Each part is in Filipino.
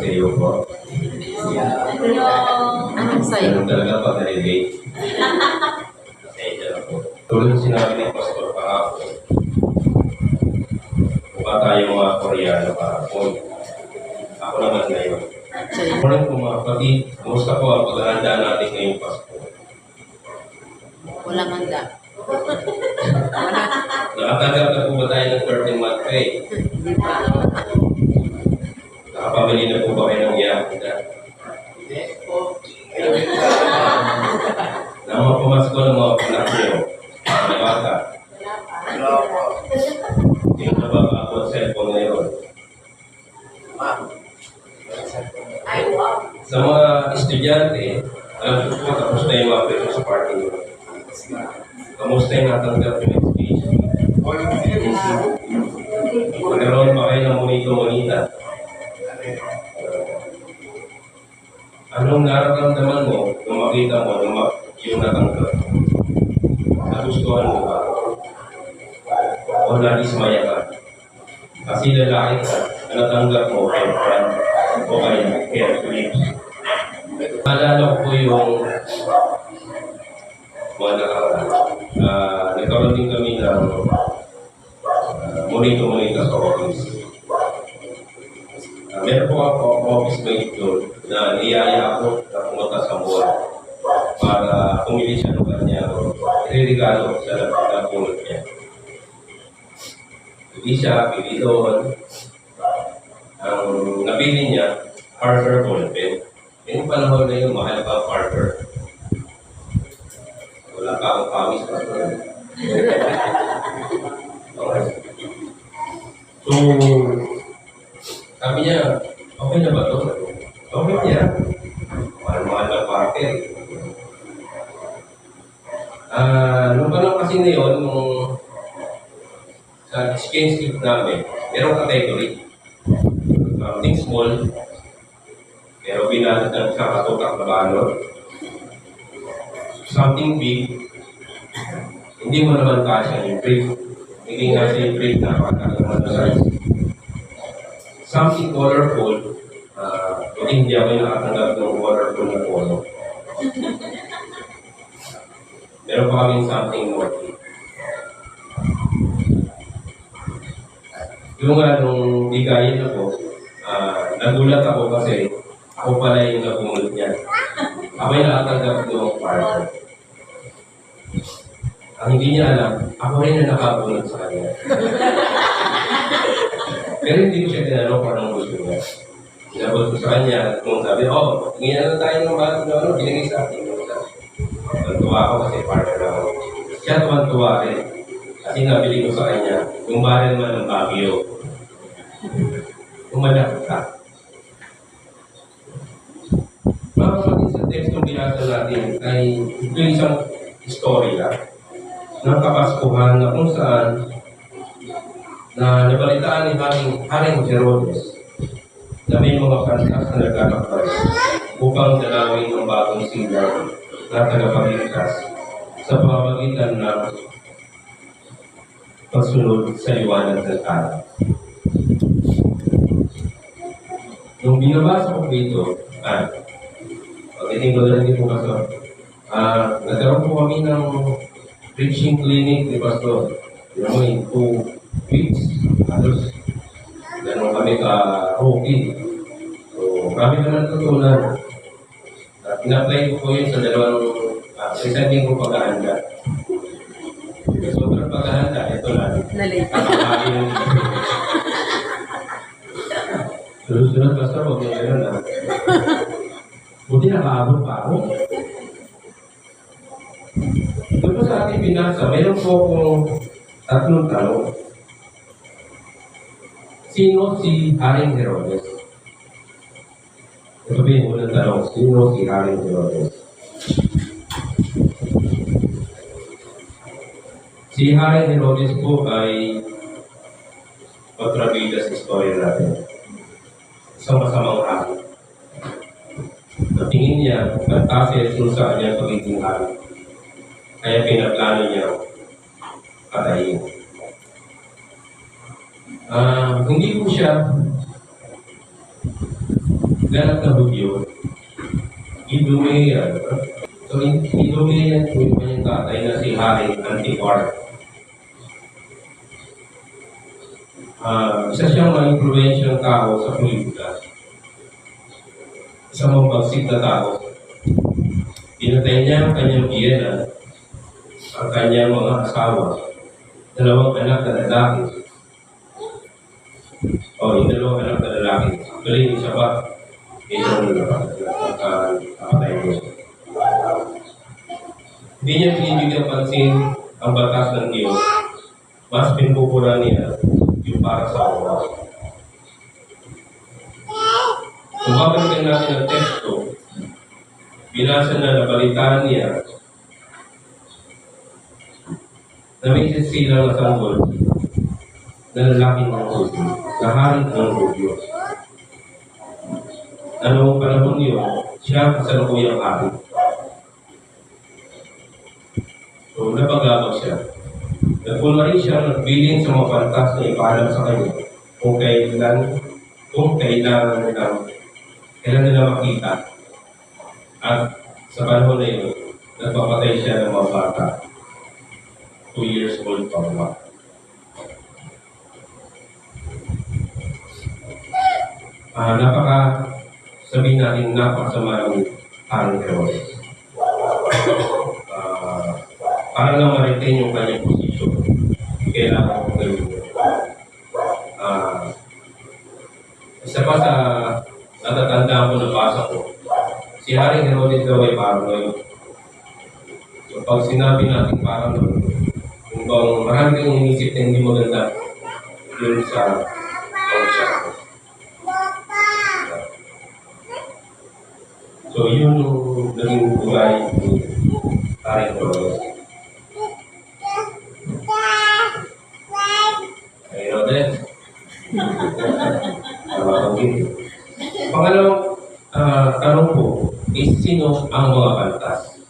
sa iyo po. Anong sa'yo? Ganun talaga pag na-relate. Pasensya na po. Tulad ng sinabi ni Pastor kahapon, mukha tayong mga Koreano kahapon. Ako naman ngayon. Sa'yo. Morning po mga kapatid, kumusta po ang paghahanda natin ngayong Pasko? Walang handa. Nakatanggap na po ba tayo ng 13-month pay? Hindi pa. Nakapamili na po ba kayo ng yakita? Hindi po. Nang mga pumasko ng mga anak niyo, mga bata, Wala po. yung nababako sa cellphone ngayon. Ma'am. Sa mga estudyante, alam ko po, tapos na yung mga presyo sa party niyo. Kamusta yung natanggap yung education? Nagkaroon pa kayo ng monito-monita. Anong nararamdaman mo nung makita mo yung natanggap? Nagustuhan mo ba? O nadismaya ka? Kasi lalaki ka, natanggap mo kay friend o kay colleagues. Naalala ko po yung mga nakaraan. Nagkaroon din kami ng monito-monita sa office. Meron po ako office mate doon na niyaya ako na pumunta sa mall para pumili siya ng kanya i-regalo sa napulot niya. Pili siya, pili doon. Ang napili niya, Parker ballpen. Yung panahon na yun, mahal pa ang Parker. Wala pa akong pamis pa. Okay. So, sabi niya, okay na ba ito? Okay niya. Mahal-mahal na Parker. Nung panahon kasi na yun, nung sa exchange gift namin, merong category. Something small, pero binalot ng sa katutak na balot. Something big, hindi mo naman kasya yung brief. Hindi nga siya yung brief na pagkakaman na size. Something colorful, hindi ako yung nakatanggap ng colorful na polo. Meron pa kami something naughty. Yung nung bigayin ako, nagulat ako kasi ako pala yung nabunod niya. Ako yung nakatanggap ng partner. Ang hindi niya alam, ako rin na nakabunod sa kanya. Pero hindi ko siya tinanong kung anong gusto niya. Sinabot ko sa kanya, kung sabi, tingin na tayo ng bago na binigay sa akin. Tuwa ako kasi partner ako. Siya tuwan-tuwa rin. Kasi nabili ko sa kanya, yung baril man ng Baguio. Umalak ka. Mga kapatid sa text ng binasa natin ay ito isang istorya ng kapaskuhan na kung saan na nabalitaan ni Haring Herodes na may mga pantas na nagkakapal upang dalawin ang bagong silang na tagapagligtas sa pamamagitan ng pagsunod sa liwanag ng araw. Nung binabasa ko dito, pagdating ko na rin po Pastor, nagkaroon po kami ng preaching clinic ni Pastor. In 2 weeks, halos ganun kami ka-rookie. So, marami naman natutunan. In-apply ko po yun sa dalawang isang linggo paghahanda. Sobrang paghahanda, ito lang. Nalate. Nakakain. Sunod-sunod, Pastor, huwag niya yun na. Buti nakaabot pa ako. Ito po sa ating binasa, mayroon po akong tatlong tanong. Sino si Haring Herodes? Ito ba yung unang tanong? Sino si Haring Herodes? Si Haring Herodes po ay kontrabida sa istorya natin. Isang masamang hari. Sa tingin niya, nagtasesun sa kanyang pagiging hari. Kaya pinaplano niya patayin. Hindi po siya ganap na hugyo, idumi yan. So, idumi yan po yung kanyang tatay na si Harry Antiquar. Isa siyang ma-influensyang tao sa politika. Isang mabagsik na tao. Pinatay niya ang kanyang biyena, ang kanyang mga asawa, dalawang anak na lalaki. Yung dalawang anak na lalaki. Actually, isa pa, ito na nakapatay mo. Hindi niya binibigyan pansin ang batas ng Diyos. Mas pinupura niya yung para sa awa. Kung babalikan natin ang teksto, binasa na nabalitaan niya na may silang sanggol na lalaking ng Hudyo, na hari ng Hudyo. Na noong panahon niyo, siya kasalukuyang hari. So, napagabag siya. Nagpunwari siya nagbilin sa mga pantas na ipaalam sa kanya kung kailan nila makita. At sa panahon na yun, nagpapatay siya ng mga bata. 2 years old pa mga. Sabihin natin, napakasama ng Haring Herodes. Para lang ma-retain yung kanyang posisyon, kailangan ko gawin yun. Isa pa sa natatandaan ko na basa ko, si Haring Herodes daw ay paranoid. So pag sinabi natin paranoid, kung bang marami kang inisip na hindi maganda yun sa kausap ko. So yun yung naging buhay ni Haring Herodes. Herodes. Pangalawang tanong po is sino ang mga pantas?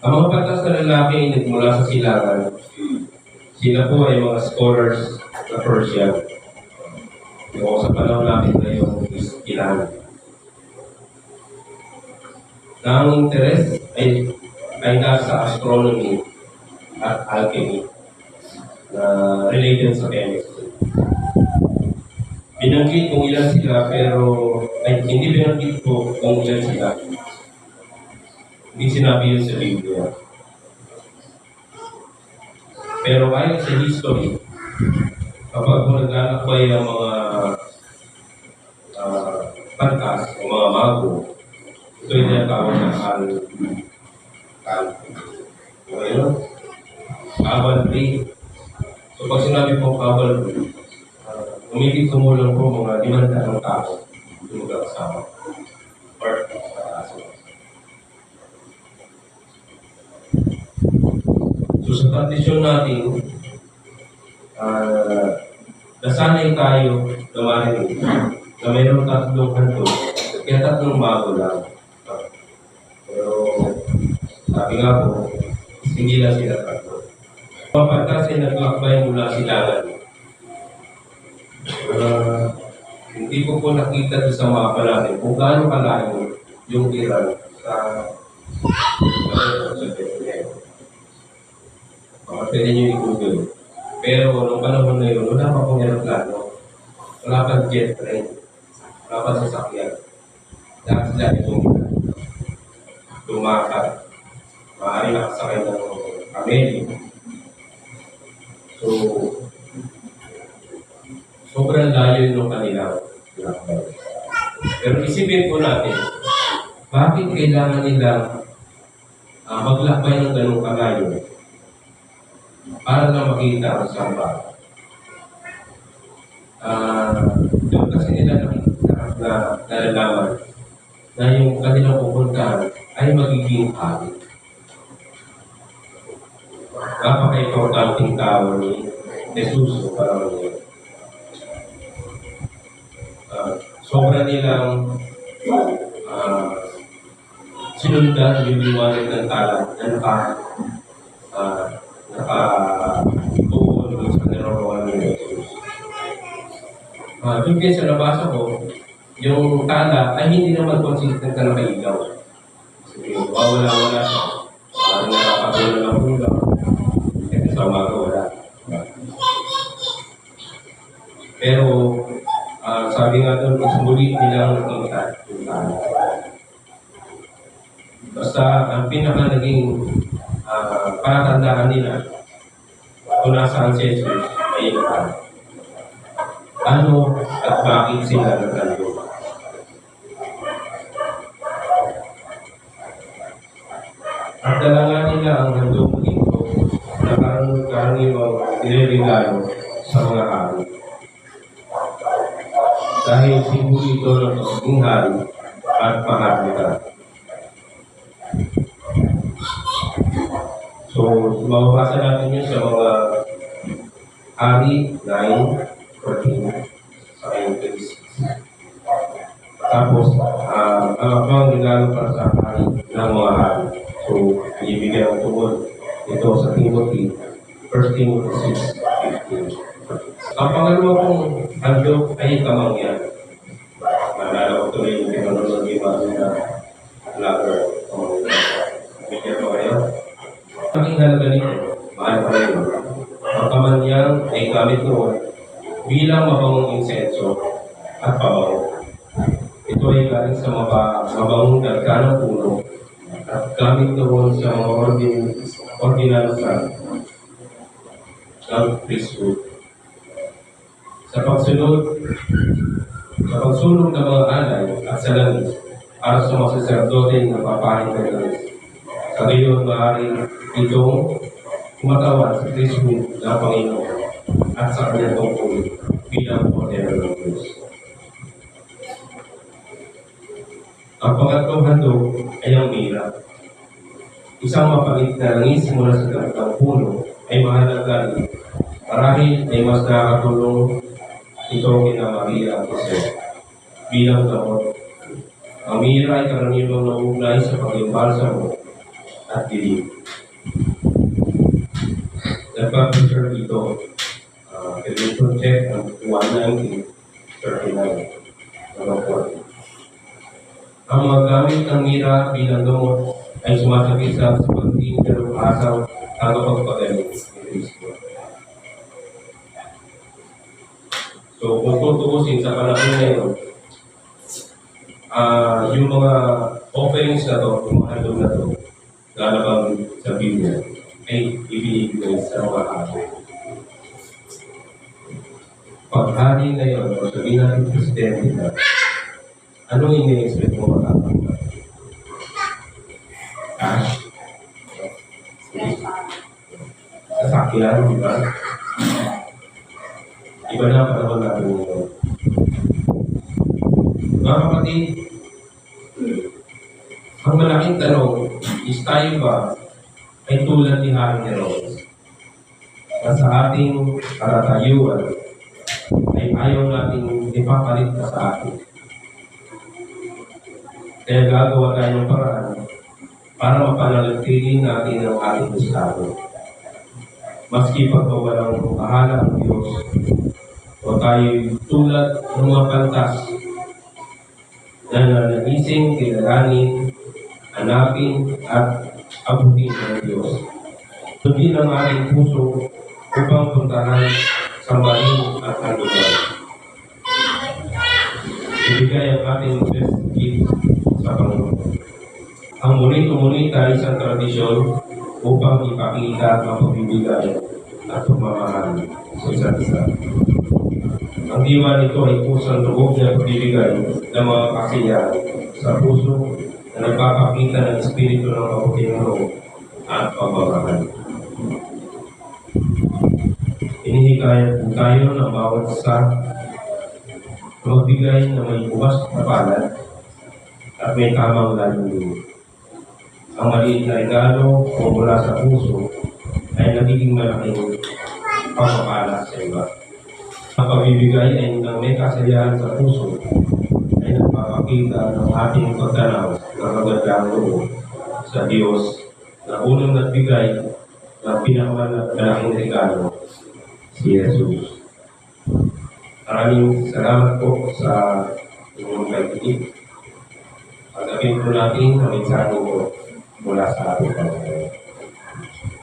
Ang mga pantas na lalaki ay nagmula sa silangan. Sila po ay mga scholars na Persian. Yung sa panahon natin ngayon is kilala. Na ang interes ay nasa astronomy at alchemy na related sa chemistry. Binanggit kung ilan sila pero hindi binanggit ko kung ilan sila. Hindi sinabi yun sa Biblia. Pero ayon sa history, kapag naglalakbay ang mga pantas o mga mago, ito yung tinatawag na cavalry. So pag sinabi po cavalry, umibig tumulong po mga 500 tao yung magkakasama or pataas. So sa tradisyon natin, nasanay tayo na marinig na mayroong tatlong kanto, kaya tatlong bago lang. Pero sabi nga po, hindi lang sila tatlo. Mga pantas ay naglakbay mula silangan. Hindi ko po nakita doon sa mapa natin kung gaano kalayo yung Iran sa pwede nyo i-google. Pero nung panahon na yun, wala pa pong aeroplano. Wala pa jet train. Wala pa sasakyan. Lahat sila itong lumakad. Maaari nakasakay ng kameli. So, sobrang layo yung kanila. Pero isipin po natin, bakit kailangan nila maglakbay ng ganung kalayo para na makita ang samba? Doon kasi nila nalalaman na yung kanilang pupuntahan ay magiging hari. Napaka-importanting tao ni Jesus o parang niya. Sobra nilang sinundan yung liwanag ng tala na nakatuon doon sa nararawaan ni Jesus. Doon din sa nabasa ko, yung tala ay hindi naman consistent na nakailaw. Sige, wala siya. Parang nakakatulong ng ulam. Kasi sa umaga wala. Pero, sabi nga doon, mas muli nilang nakita yung tala. Basta, ang pinaka naging palatandaan nila kung nasaan si Jesus ay yung tala. Ano at bakit sila nagkalo? At dala nga nila ang handog dito na karaniwang niregalo sa mga hari. Dahil simbolo ito ng pagiging hari at paharlika. So, mababasa natin yun sa mga hari 9, 14, sa 26. Tapos, ang regalo para sa hari ng mga hari. So, ibigay ang tungkol ito sa Timothy, 1 Timothy 6:15. Ang pangalawa kong handog ay kamangyan. Naalala ko tuloy yung pinanonood ng iba na vlogger. Bigyan ko kayo. Ang halaga nito, mahal pa rin. Ang kamanyang ay gamit noon bilang mabangong insenso at pabango. Ito ay galing sa mabangong galga ng puno at gamit doon sa mga ordinansa ng priesthood. Sa pagsunog ng mga alay at sa langis para sa mga saserdote na papahin ng langis. Sa gayon, maaaring itong kumatawan sa priesthood ng Panginoon at sa kanyang tungkol bilang ordinary ng Diyos. Ang pangatlong handog ay ang mira. Isang mapait na langis mula sa gamit ng puno ay mahalaga rin. Marahil ay mas nakakatulong ito kina Maria at Jose bilang gamot. Ang mira ay karaniwang nauugnay sa pag-imbalsamo at dilim. Nagpa-preserve ito. Television check ang 119:39. Ang mga gamit ng mira bilang gamot ay sumasabit sa pagdating ng asaw at pagpagaling ni Kristo. So, kung tutuusin sa panahon ngayon, yung mga offerings na to, yung mga handog na to, lalabang sa Biblia, ay ibinibigay sa mga hari. Pag hari ngayon, o sabihin natin presidente na, anong ini-expect mo makakita? Cash? Sasakyan, di ba? Iba na ang panahon natin ngayon. Mga kapatid, ang malaking tanong is tayo ba ay tulad ni Hari Herodes na sa ating karatayuan ay ayaw nating ipapalit na sa atin. Kaya gagawa tayo ng paraan para mapanatili natin ang ating estado. Maski pagkawalang bahala ng Diyos o tayo tulad ng mga pantas na nanagising, kilalanin, hanapin at abutin ng Diyos. Sundin ang ating puso upang puntahan, sambahin at handugan. Ibigay ang ating best gift sa Panginoon. Ang muli-muli tayo sa tradisyon upang ipakita ang pagbibigay at pagmamahal sa isa't isa. Ang diwa nito ay pusang loob na pagbibigay ng mga kasiyahan sa puso na nagpapakita ng espiritu ng kabuting loob at pagmamahal. Inihikayat po tayo ng bawat isa magbigay na may bukas na palad at may tamang layunin. Ang maliit na regalo o mula sa puso ay nagiging malaking pagpapala sa iba. Ang pagbibigay ay ng may kasayahan sa puso ay nagpapakita ng ating pagtanaw ng magandang loob sa Diyos na unang nagbigay ng pinakamalaking regalo, si Jesus. Maraming salamat po sa inyong pagkikinig. Pagdating po natin ang mensahe ko mula sa ating Panginoon.